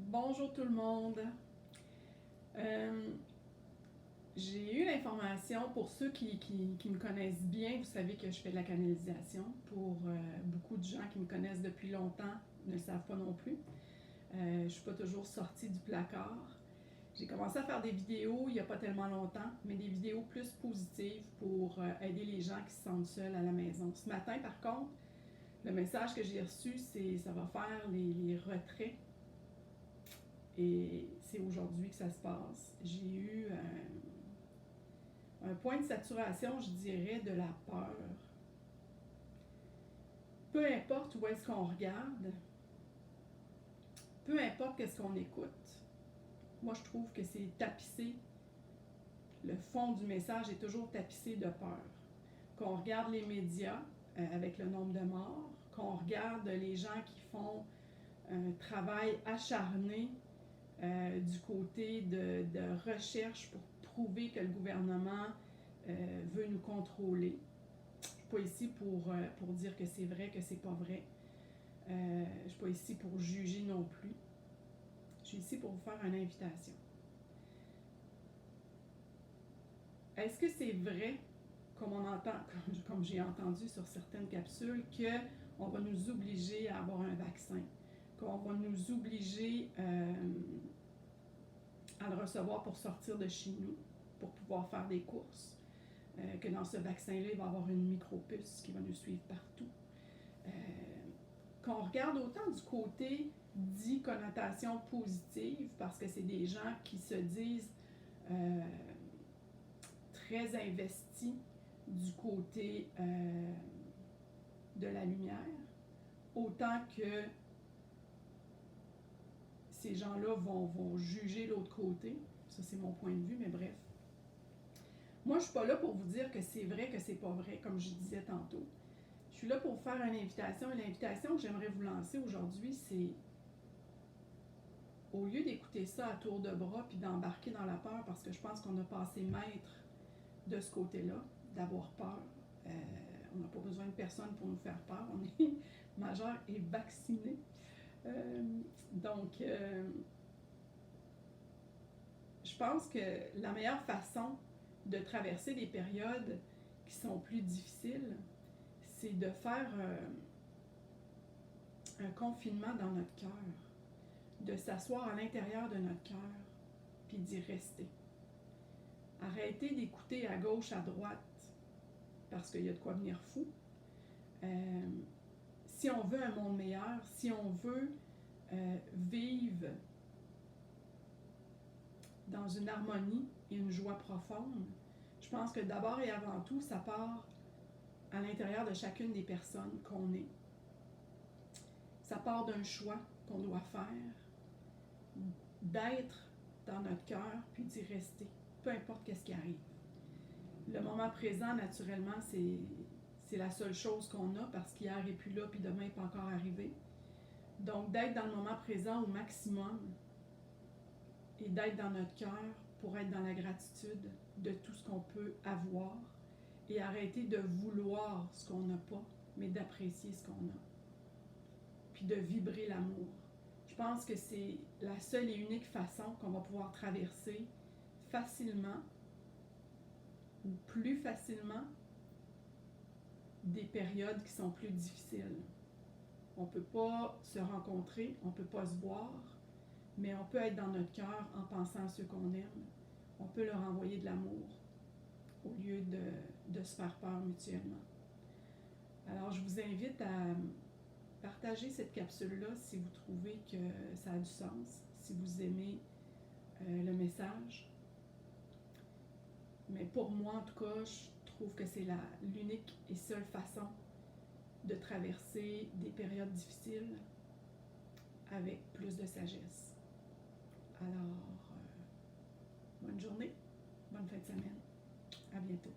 Bonjour tout le monde. J'ai eu l'information pour ceux qui me connaissent bien. Vous savez que je fais de la canalisation. Pour beaucoup de gens qui me connaissent depuis longtemps ne le savent pas non plus. Je ne suis pas toujours sortie du placard. J'ai commencé à faire des vidéos il n'y a pas tellement longtemps, mais des vidéos plus positives pour aider les gens qui se sentent seuls à la maison. Ce matin, par contre, le message que j'ai reçu, c'est ça va faire les retraits. Et c'est aujourd'hui que ça se passe. J'ai eu un point de saturation, je dirais, de la peur. Peu importe où est-ce qu'on regarde, peu importe qu'est-ce qu'on écoute, moi je trouve que c'est tapissé. Le fond du message est toujours tapissé de peur. Qu'on regarde les médias avec le nombre de morts, qu'on regarde les gens qui font un travail acharné du côté de recherche pour prouver que le gouvernement veut nous contrôler. Je ne suis pas ici pour dire que c'est vrai, que c'est pas vrai. Je ne suis pas ici pour juger non plus. Je suis ici pour vous faire une invitation. Est-ce que c'est vrai, comme on entend, comme j'ai entendu sur certaines capsules, qu'on va nous obliger à avoir un vaccin, qu'on va nous obliger à le recevoir pour sortir de chez nous, pour pouvoir faire des courses, que dans ce vaccin-là, il va y avoir une micropuce qui va nous suivre partout. Qu'on regarde autant du côté dit connotation positive, parce que c'est des gens qui se disent très investis du côté de la lumière, autant que ces gens-là vont juger l'autre côté. Ça, c'est mon point de vue, mais bref. Moi, je ne suis pas là pour vous dire que c'est vrai, que c'est pas vrai, comme je disais tantôt. Je suis là pour vous faire une invitation. Et l'invitation que j'aimerais vous lancer aujourd'hui, c'est au lieu d'écouter ça à tour de bras puis d'embarquer dans la peur, parce que je pense qu'on a passé maître de ce côté-là, d'avoir peur. On n'a pas besoin de personne pour nous faire peur. On est majeur et vacciné. Donc, je pense que la meilleure façon de traverser des périodes qui sont plus difficiles, c'est de faire un confinement dans notre cœur, de s'asseoir à l'intérieur de notre cœur, puis d'y rester. Arrêtez d'écouter à gauche, à droite, parce qu'il y a de quoi venir fou. Si on veut un monde meilleur, si on veut vivre dans une harmonie et une joie profonde, je pense que d'abord et avant tout, ça part à l'intérieur de chacune des personnes qu'on est. Ça part d'un choix qu'on doit faire, d'être dans notre cœur, puis d'y rester, peu importe qu'est-ce qui arrive. Le moment présent, naturellement, c'est la seule chose qu'on a, parce qu'hier n'est plus là, puis demain n'est pas encore arrivé. Donc, d'être dans le moment présent au maximum et d'être dans notre cœur pour être dans la gratitude de tout ce qu'on peut avoir et arrêter de vouloir ce qu'on n'a pas, mais d'apprécier ce qu'on a. Puis de vibrer l'amour. Je pense que c'est la seule et unique façon qu'on va pouvoir traverser facilement ou plus facilement des périodes qui sont plus difficiles. On ne peut pas se rencontrer, on ne peut pas se voir, mais on peut être dans notre cœur en pensant à ceux qu'on aime. On peut leur envoyer de l'amour au lieu de se faire peur mutuellement. Alors, je vous invite à partager cette capsule-là si vous trouvez que ça a du sens, si vous aimez le message. Mais pour moi, en tout cas, je trouve que c'est l'unique et seule façon de traverser des périodes difficiles avec plus de sagesse. Alors, bonne journée, bonne fin de semaine. À bientôt.